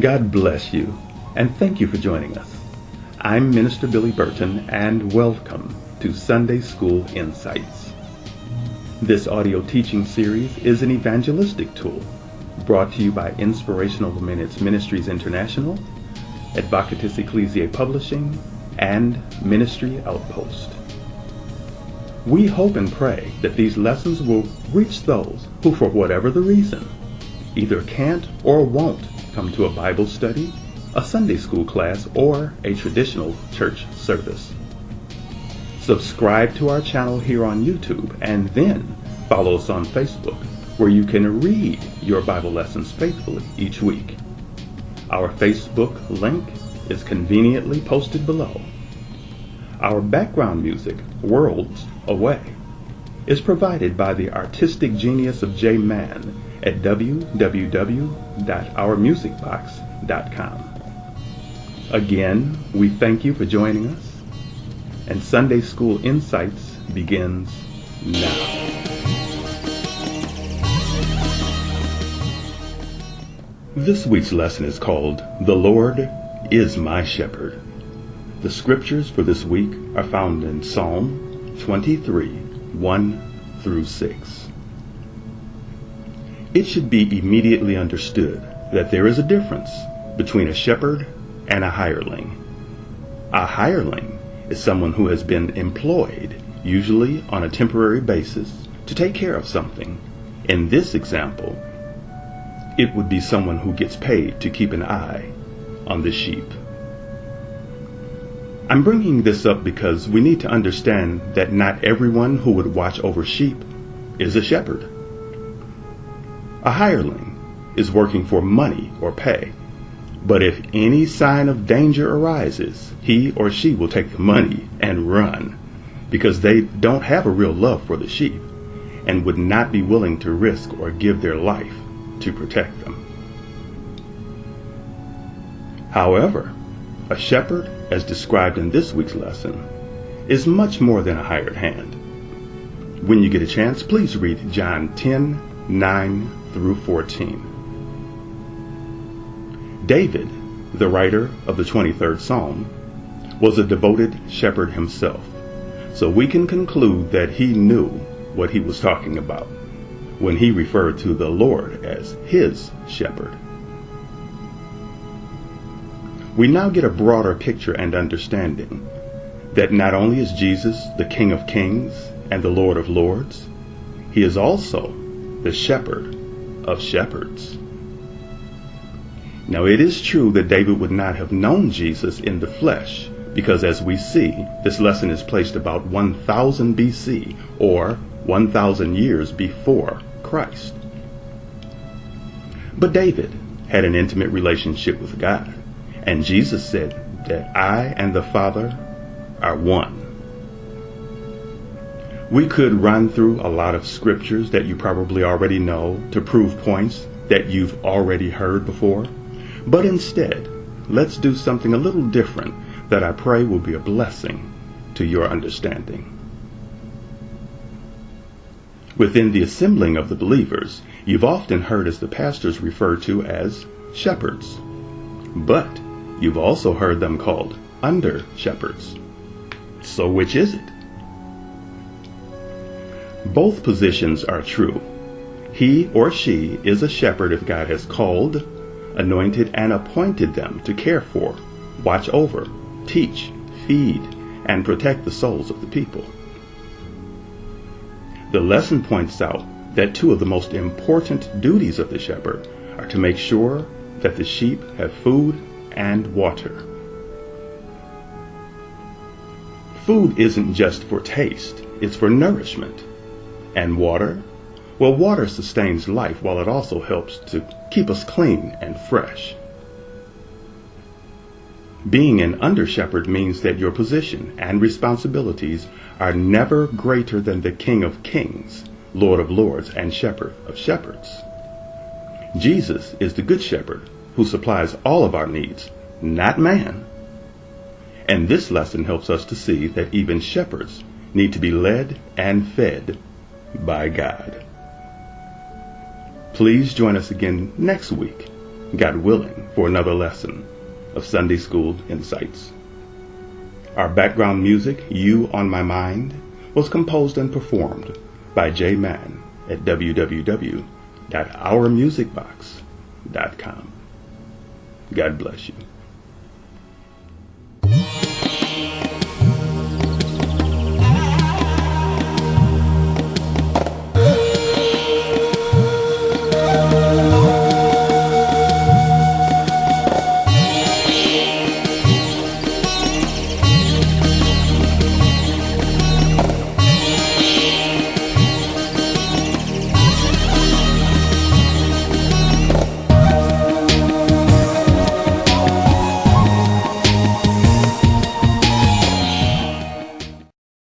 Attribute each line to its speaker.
Speaker 1: God bless you, and thank you for joining us. I'm Minister Billy Burton, and welcome to Sunday School Insights. This audio teaching series is an evangelistic tool brought to you by Inspirational Minutes Ministries International, Advocatus Ecclesiae Publishing, and Ministry Outpost. We hope and pray that these lessons will reach those who, for whatever the reason, either can't or won't come to a Bible study, a Sunday school class, or a traditional church service. Subscribe to our channel here on YouTube and then follow us on Facebook, where you can read your Bible lessons faithfully each week. Our Facebook link is conveniently posted below. Our background music, Worlds Away, is provided by the artistic genius of J Man at www.ourmusicbox.com. Again, we thank you for joining us, and Sunday School Insights begins now. This week's lesson is called The Lord is My Shepherd. The scriptures for this week are found in Psalm 23, 1 through 6. It should be immediately understood that there is a difference between a shepherd and a hireling. A hireling is someone who has been employed, usually on a temporary basis, to take care of something. In this example, it would be someone who gets paid to keep an eye on the sheep. I'm bringing this up because we need to understand that not everyone who would watch over sheep is a shepherd. A hireling is working for money or pay, but if any sign of danger arises, he or she will take the money and run because they don't have a real love for the sheep and would not be willing to risk or give their life to protect them. However, a shepherd, as described in this week's lesson, is much more than a hired hand. When you get a chance, please read John 10, 9 through 14. David, the writer of the 23rd Psalm, was a devoted shepherd himself, so we can conclude that he knew what he was talking about when he referred to the Lord as his shepherd. We now get a broader picture and understanding that not only is Jesus the King of Kings and the Lord of Lords, he is also the shepherd of shepherds. Now, it is true that David would not have known Jesus in the flesh, because as we see, this lesson is placed about 1000 BC, or 1000 years before Christ. But David had an intimate relationship with God, and Jesus said that I and the Father are one. We could run through a lot of scriptures that you probably already know to prove points that you've already heard before, but instead, let's do something a little different that I pray will be a blessing to your understanding. Within the assembling of the believers, you've often heard as the pastors referred to as shepherds, but you've also heard them called under shepherds. So which is it? Both positions are true. He or she is a shepherd if God has called, anointed, and appointed them to care for, watch over, teach, feed, and protect the souls of the people. The lesson points out that two of the most important duties of the shepherd are to make sure that the sheep have food and water. Food isn't just for taste, it's for nourishment. And water? Well, water sustains life while it also helps to keep us clean and fresh. Being an under-shepherd means that your position and responsibilities are never greater than the King of Kings, Lord of Lords, and Shepherd of Shepherds. Jesus is the Good Shepherd who supplies all of our needs, not man. And this lesson helps us to see that even shepherds need to be led and fed by God. Please join us again next week God willing, for another lesson of Sunday School Insights. Our background music, You on My Mind, was composed and performed by J Mann at www.ourmusicbox.com. God bless you.